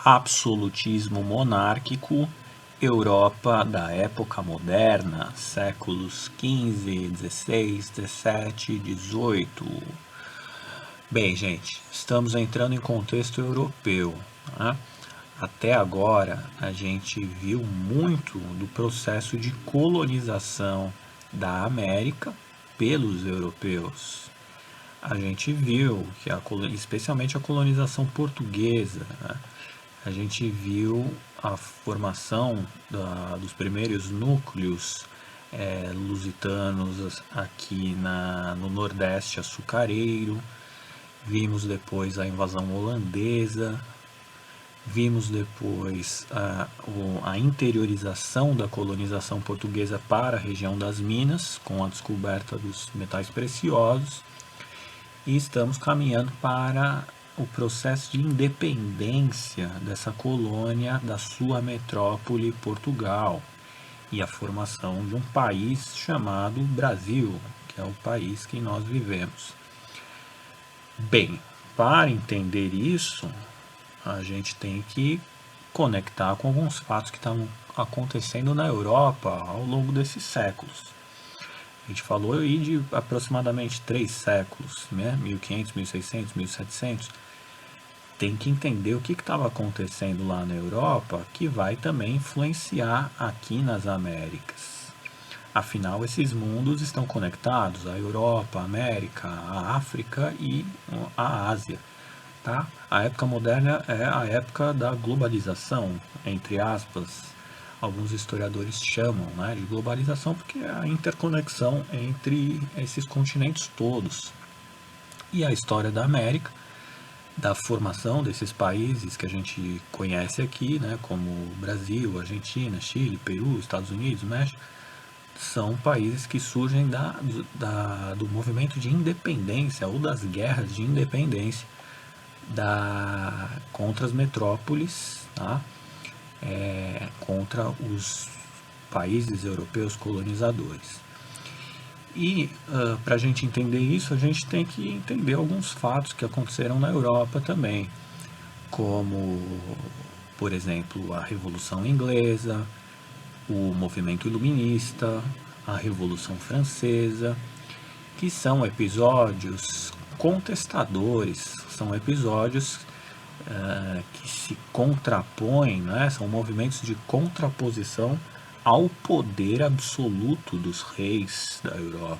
absolutismo monárquico, Europa da época moderna, séculos XV, XVI, XVII, XVIII. Bem, gente, estamos entrando em contexto europeu, né? Até agora, a gente viu muito do processo de colonização da América pelos europeus. A gente viu que, especialmente a colonização portuguesa, né? A gente viu a formação dos primeiros núcleos lusitanos aqui no Nordeste açucareiro. Vimos depois a invasão holandesa, vimos depois a interiorização da colonização portuguesa para a região das Minas, com a descoberta dos metais preciosos, e estamos caminhando para o processo de independência dessa colônia da sua metrópole Portugal e a formação de um país chamado Brasil, que é o país que nós vivemos. Bem, para entender isso, a gente tem que conectar com alguns fatos que estão acontecendo na Europa ao longo desses séculos. A gente falou aí de aproximadamente 3 séculos, né? 1500, 1600, 1700. Tem que entender o que estava acontecendo lá na Europa, que vai também influenciar aqui nas Américas. Afinal, esses mundos estão conectados, a Europa, a América, a África e a Ásia. Tá? A época moderna é a época da globalização, entre aspas. Alguns historiadores chamam, né, de globalização porque é a interconexão entre esses continentes todos. E a história da América, da formação desses países que a gente conhece aqui, né, como Brasil, Argentina, Chile, Peru, Estados Unidos, México, são países que surgem do movimento de independência ou das guerras de independência contra as metrópoles, tá? Contra os países europeus colonizadores. E para a gente entender isso, a gente tem que entender alguns fatos que aconteceram na Europa também, como, por exemplo, a Revolução Inglesa, o movimento iluminista, a Revolução Francesa, que são episódios contestadores, são episódios que se contrapõem, né? São movimentos de contraposição ao poder absoluto dos reis da Europa.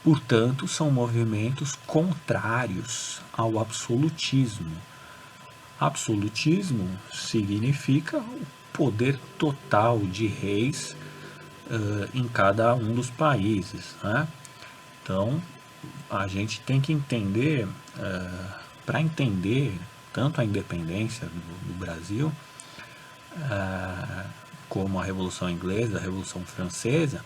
Portanto, são movimentos contrários ao absolutismo. Absolutismo significa o poder total de reis em cada um dos países, né? Então, a gente tem que entender, para entender tanto a independência do Brasil, como a Revolução Inglesa, a Revolução Francesa,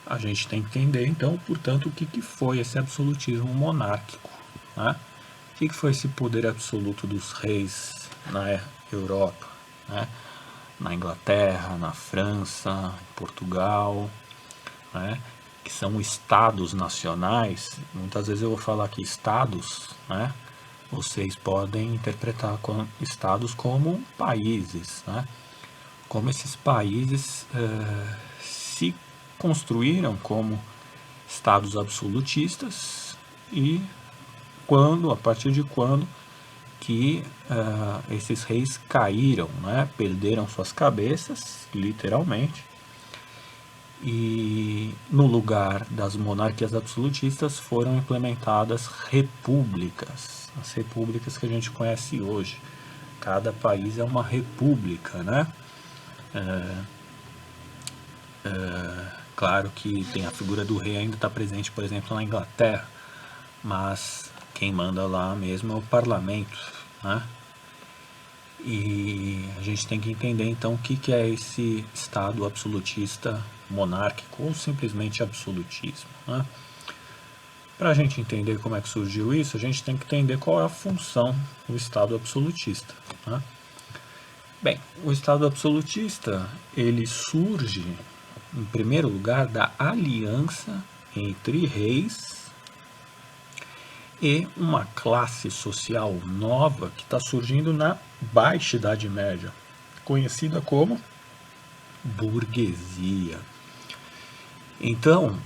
a gente tem que entender, então, portanto, o que foi esse absolutismo monárquico, né? O que foi esse poder absoluto dos reis na Europa, né? Na Inglaterra, na França, em Portugal, né? Que são estados nacionais. Muitas vezes eu vou falar aqui estados, né? Vocês podem interpretar estados como países, né? Como esses países se construíram como estados absolutistas e a partir de quando que esses reis caíram, né? Perderam suas cabeças, literalmente, e no lugar das monarquias absolutistas foram implementadas repúblicas, as repúblicas que a gente conhece hoje. Cada país é uma república, né? Claro que tem a figura do rei ainda está presente, por exemplo, na Inglaterra, mas quem manda lá mesmo é o parlamento, né? E a gente tem que entender então o que é esse estado absolutista monárquico ou simplesmente absolutismo, né? Para a gente entender como é que surgiu isso, a gente tem que entender qual é a função do estado absolutista, né? Bem, o estado absolutista, ele surge, em primeiro lugar, da aliança entre reis e uma classe social nova que está surgindo na Baixa Idade Média, conhecida como burguesia. Então,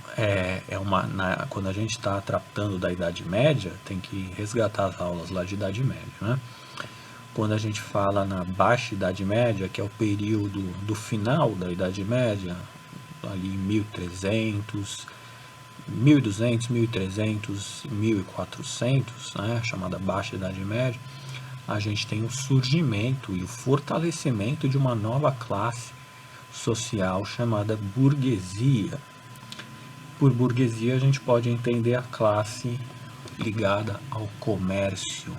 quando a gente está tratando da Idade Média, tem que resgatar as aulas lá de Idade Média, né? Quando a gente fala na Baixa Idade Média, que é o período do final da Idade Média, ali em 1300, 1200, 1300, 1400, né, chamada Baixa Idade Média, a gente tem o surgimento e o fortalecimento de uma nova classe social chamada burguesia. Por burguesia a gente pode entender a classe ligada ao comércio,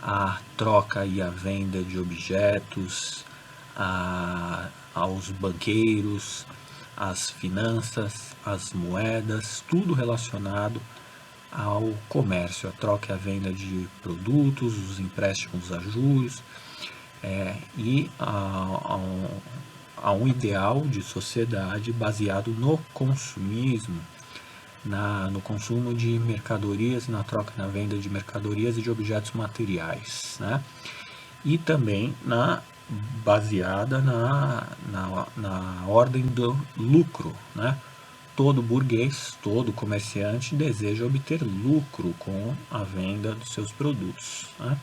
à troca e à venda de objetos, aos banqueiros, às finanças, às moedas, tudo relacionado ao comércio, a troca e a venda de produtos, os empréstimos a juros, e a um ideal de sociedade baseado no consumismo, no consumo de mercadorias, na troca e na venda de mercadorias e de objetos materiais, né? E também baseada na ordem do lucro, né? Todo burguês, todo comerciante deseja obter lucro com a venda dos seus produtos, né?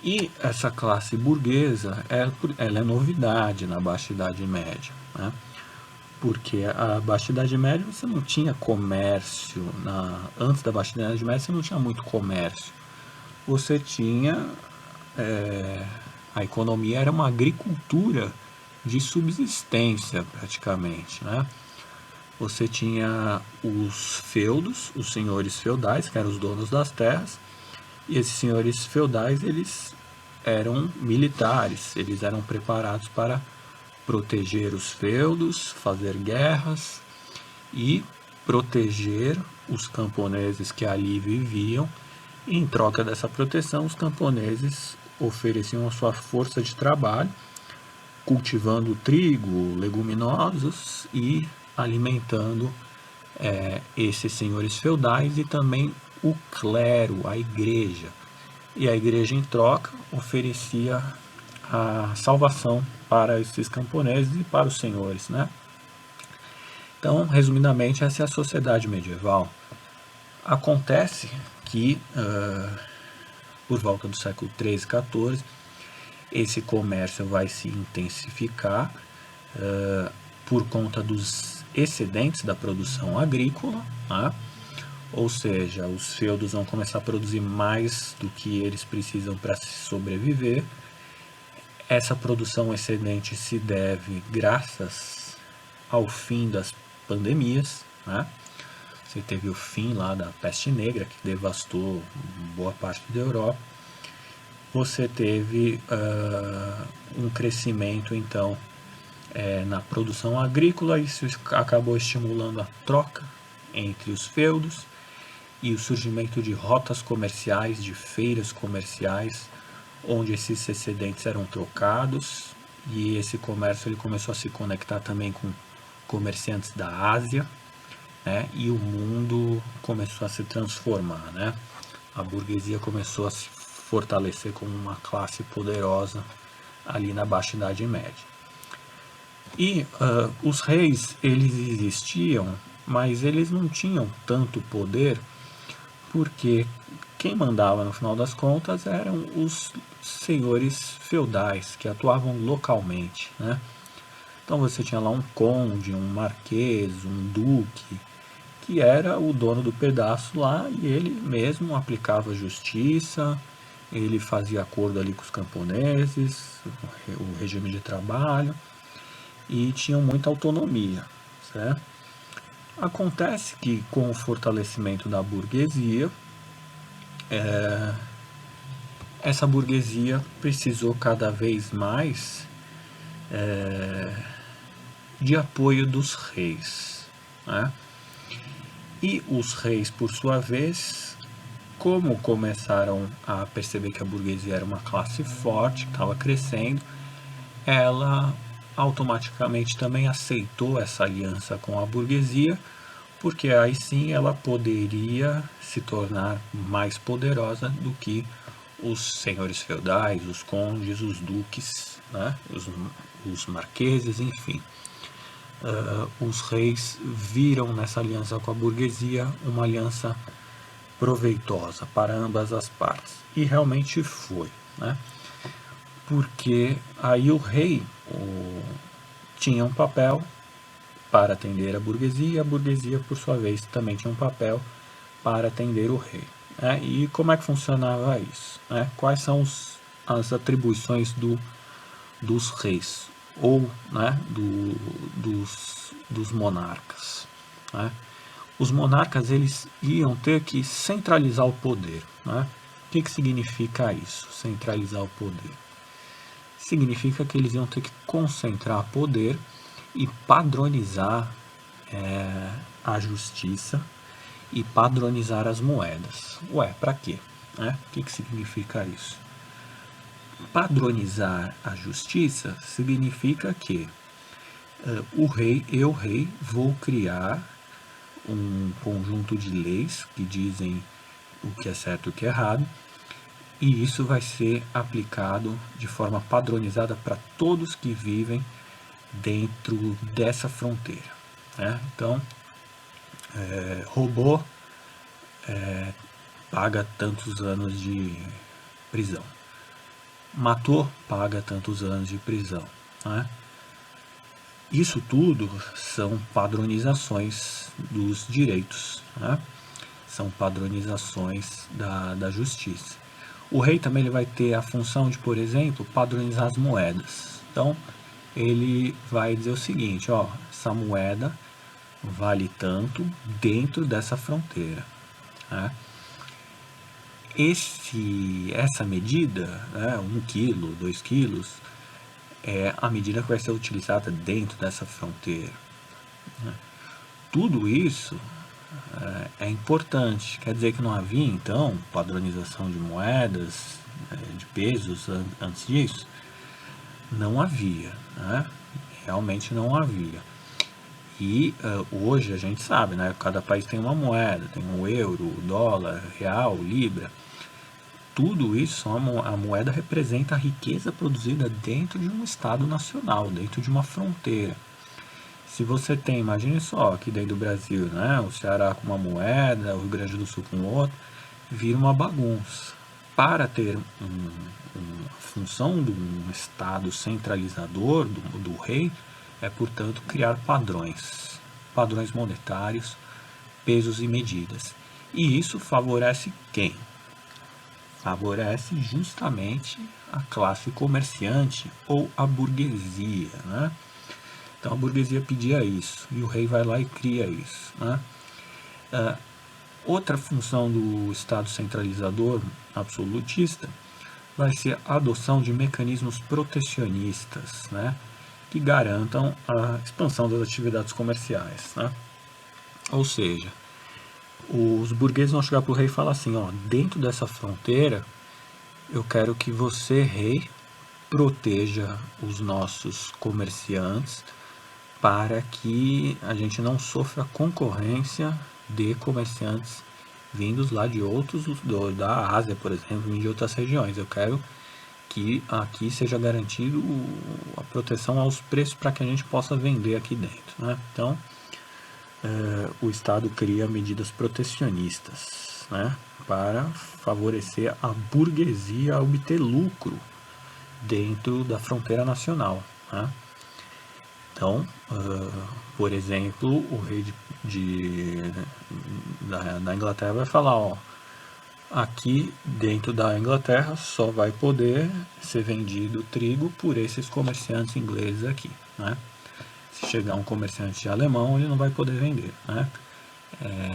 E essa classe burguesa, ela é novidade na Baixa Idade Média, né? Porque a Baixa Idade Média você não tinha comércio, antes da Baixa Idade Média você não tinha muito comércio. Você tinha, a economia era uma agricultura de subsistência praticamente, né? Você tinha os feudos, os senhores feudais, que eram os donos das terras, e esses senhores feudais, eles eram militares, eles eram preparados para proteger os feudos, fazer guerras e proteger os camponeses que ali viviam. E, em troca dessa proteção, os camponeses ofereciam a sua força de trabalho, cultivando trigo, leguminosas e alimentando esses senhores feudais e também o clero, a igreja. E a igreja, em troca, oferecia a salvação para esses camponeses e para os senhores, né? Então, resumidamente, essa é a sociedade medieval. Acontece que, por volta do século XIII e XIV, esse comércio vai se intensificar por conta dos excedentes da produção agrícola, né? Ou seja, os feudos vão começar a produzir mais do que eles precisam para sobreviver. Essa produção excedente se deve graças ao fim das pandemias, né? Você teve o fim lá da peste negra, que devastou boa parte da Europa. Você teve um crescimento, então, na produção agrícola. Isso acabou estimulando a troca entre os feudos e o surgimento de rotas comerciais, de feiras comerciais, onde esses excedentes eram trocados, e esse comércio ele começou a se conectar também com comerciantes da Ásia, né? E o mundo começou a se transformar, né? A burguesia começou a se fortalecer como uma classe poderosa ali na Baixa Idade Média. E os reis, eles existiam, mas eles não tinham tanto poder, porque quem mandava no final das contas eram os senhores feudais que atuavam localmente, né? Então você tinha lá um conde, um marquês, um duque, que era o dono do pedaço lá, e ele mesmo aplicava justiça, ele fazia acordo ali com os camponeses, o regime de trabalho, e tinham muita autonomia, certo? Acontece que com o fortalecimento da burguesia, essa burguesia precisou cada vez mais de apoio dos reis, né? E os reis, por sua vez, como começaram a perceber que a burguesia era uma classe forte, que estava crescendo, ela automaticamente também aceitou essa aliança com a burguesia, porque aí sim ela poderia se tornar mais poderosa do que os senhores feudais, os condes, os duques, né? Os marqueses, enfim. Os reis viram nessa aliança com a burguesia uma aliança proveitosa para ambas as partes. E realmente foi, né? Porque aí o rei tinha um papel para atender a burguesia, por sua vez, também tinha um papel para atender o rei. Né? E como é que funcionava isso? Né? Quais são as atribuições dos reis ou, né, dos monarcas? Né? Os monarcas eles iam ter que centralizar o poder. Né? O que significa isso, centralizar o poder? Significa que eles iam ter que concentrar poder e padronizar a justiça e padronizar as moedas. Ué, para quê? O que significa isso? Padronizar a justiça significa que eu, rei, vou criar um conjunto de leis que dizem o que é certo e o que é errado, e isso vai ser aplicado de forma padronizada para todos que vivem dentro dessa fronteira. Né? Então, roubou, paga tantos anos de prisão. Matou, paga tantos anos de prisão. Né? Isso tudo são padronizações dos direitos, né? São padronizações da justiça. O rei também ele vai ter a função de, por exemplo, padronizar as moedas. Então, ele vai dizer o seguinte, ó, essa moeda vale tanto dentro dessa fronteira. Né? Essa medida, né, 1 quilo, 2 quilos, é a medida que vai ser utilizada dentro dessa fronteira. Né? Tudo isso é importante. Quer dizer que não havia, então, padronização de moedas, de pesos antes disso? Não havia. Né? Realmente não havia. E hoje a gente sabe, né? Cada país tem uma moeda, tem o euro, o dólar, real, libra. Tudo isso, a moeda representa a riqueza produzida dentro de um Estado nacional, dentro de uma fronteira. Se você tem, imagine só, aqui dentro do Brasil, né? O Ceará com uma moeda, o Rio Grande do Sul com outra, vira uma bagunça. Para ter uma função de um Estado centralizador, do rei, é, portanto, criar padrões monetários, pesos e medidas. E isso favorece quem? Favorece justamente a classe comerciante ou a burguesia, né? Então a burguesia pedia isso e o rei vai lá e cria isso, né? Outra função do Estado centralizador absolutista vai ser a adoção de mecanismos protecionistas, né? Que garantam a expansão das atividades comerciais, né? Ou seja, os burgueses vão chegar para o rei e falar assim, ó, dentro dessa fronteira, eu quero que você, rei, proteja os nossos comerciantes para que a gente não sofra concorrência de comerciantes vindos lá de outros, da Ásia, por exemplo, de outras regiões. Eu quero que aqui seja garantido a proteção aos preços para que a gente possa vender aqui dentro, né? Então, o Estado cria medidas protecionistas, né, para favorecer a burguesia a obter lucro dentro da fronteira nacional. Né? Então, por exemplo, o rei da Inglaterra vai falar, ó, aqui dentro da Inglaterra só vai poder ser vendido trigo por esses comerciantes ingleses aqui, né? Se chegar um comerciante alemão, ele não vai poder vender, né?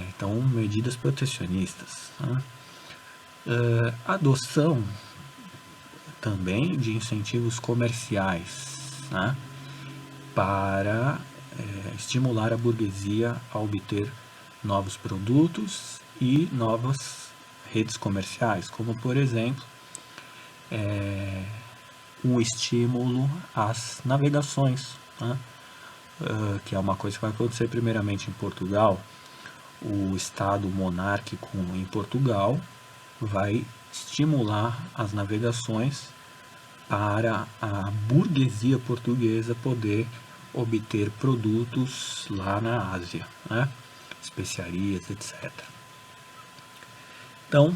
Então, medidas protecionistas. Né? Adoção também de incentivos comerciais, né? Para estimular a burguesia a obter novos produtos e novas redes comerciais, como, por exemplo, um estímulo às navegações, né? Que é uma coisa que vai acontecer primeiramente em Portugal, o Estado monárquico em Portugal vai estimular as navegações para a burguesia portuguesa poder obter produtos lá na Ásia, né? Especiarias, etc. Então,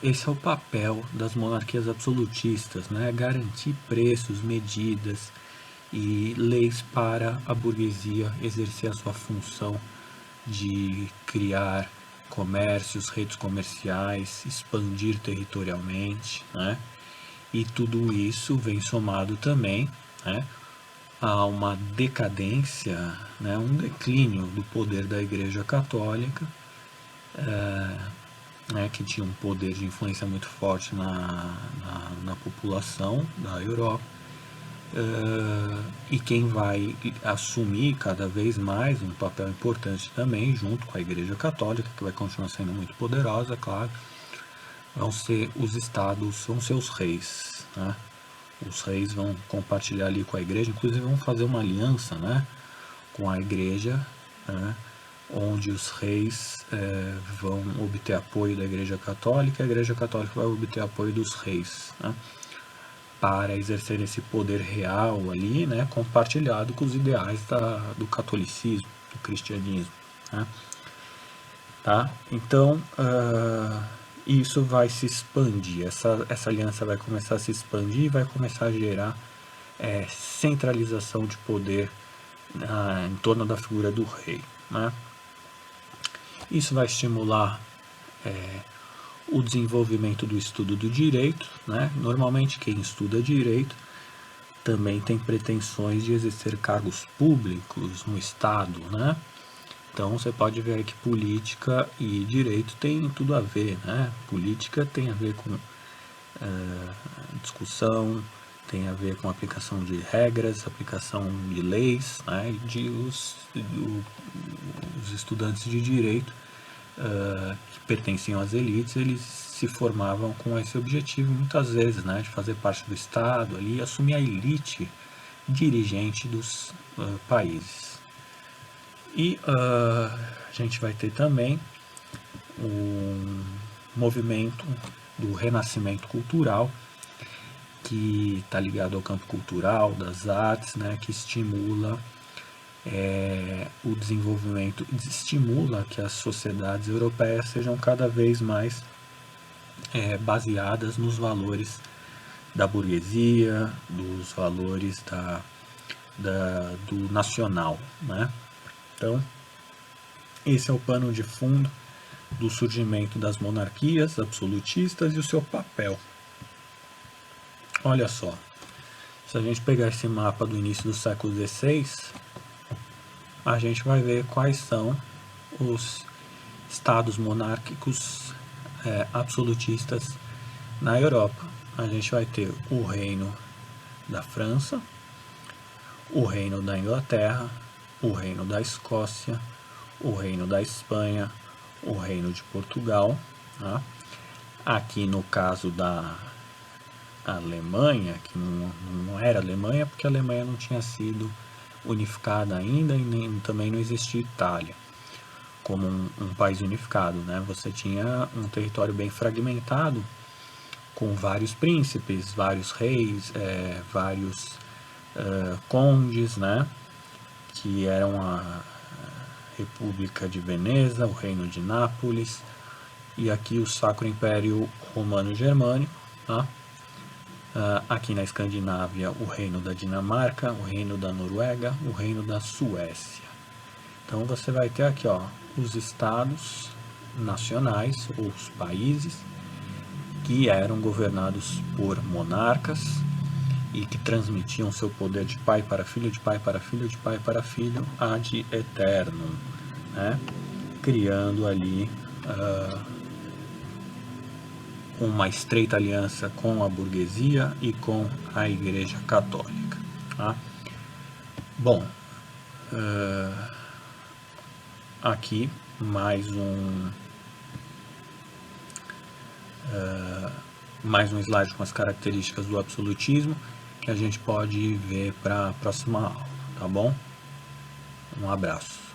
esse é o papel das monarquias absolutistas, né? Garantir preços, medidas e leis para a burguesia exercer a sua função de criar comércios, redes comerciais, expandir territorialmente, né? E tudo isso vem somado também, né, a uma decadência, né, um declínio do poder da Igreja Católica, né, que tinha um poder de influência muito forte na população da Europa. E quem vai assumir cada vez mais um papel importante também, junto com a Igreja Católica, que vai continuar sendo muito poderosa, claro, vão ser os estados, vão ser os reis, né? Os reis vão compartilhar ali com a igreja, inclusive vão fazer uma aliança, né, com a igreja, né, onde os reis vão obter apoio da Igreja Católica, e a Igreja Católica vai obter apoio dos reis, né, para exercer esse poder real ali, né, compartilhado com os ideais do catolicismo, do cristianismo, né. Tá? Então, isso vai se expandir, essa aliança vai começar a se expandir e vai começar a gerar centralização de poder em torno da figura do rei, né? Isso vai estimular o desenvolvimento do estudo do direito, né? Normalmente quem estuda direito também tem pretensões de exercer cargos públicos no Estado, né? Então você pode ver que política e direito tem tudo a ver, né? Política tem a ver com discussão, tem a ver com aplicação de regras, aplicação de leis, né? E os estudantes de direito que pertenciam às elites, eles se formavam com esse objetivo muitas vezes, né? De fazer parte do Estado ali, assumir a elite dirigente dos países. E a gente vai ter também um movimento do renascimento cultural, que está ligado ao campo cultural, das artes, né, que estimula o desenvolvimento, estimula que as sociedades europeias sejam cada vez mais baseadas nos valores da burguesia, dos valores do nacional, né? Então, esse é o pano de fundo do surgimento das monarquias absolutistas e o seu papel. Olha só, se a gente pegar esse mapa do início do século XVI, a gente vai ver quais são os estados monárquicos absolutistas na Europa. A gente vai ter o reino da França, o reino da Inglaterra, o reino da Escócia, o reino da Espanha, o reino de Portugal, tá? Aqui no caso da Alemanha, que não era Alemanha, porque a Alemanha não tinha sido unificada ainda e também não existia Itália como um país unificado, né? Você tinha um território bem fragmentado, com vários príncipes, vários reis, vários condes, né? Que eram a República de Veneza, o Reino de Nápoles, e aqui o Sacro Império Romano Germânico, tá? Aqui na Escandinávia, o Reino da Dinamarca, o Reino da Noruega, o Reino da Suécia. Então você vai ter aqui, ó, os estados nacionais, ou os países, que eram governados por monarcas, e que transmitiam seu poder de pai para filho, de pai para filho, de pai para filho, ad eternum, né? Criando ali uma estreita aliança com a burguesia e com a Igreja Católica, tá? Bom, aqui mais um slide com as características do absolutismo, que a gente pode ver para a próxima aula, tá bom? Um abraço.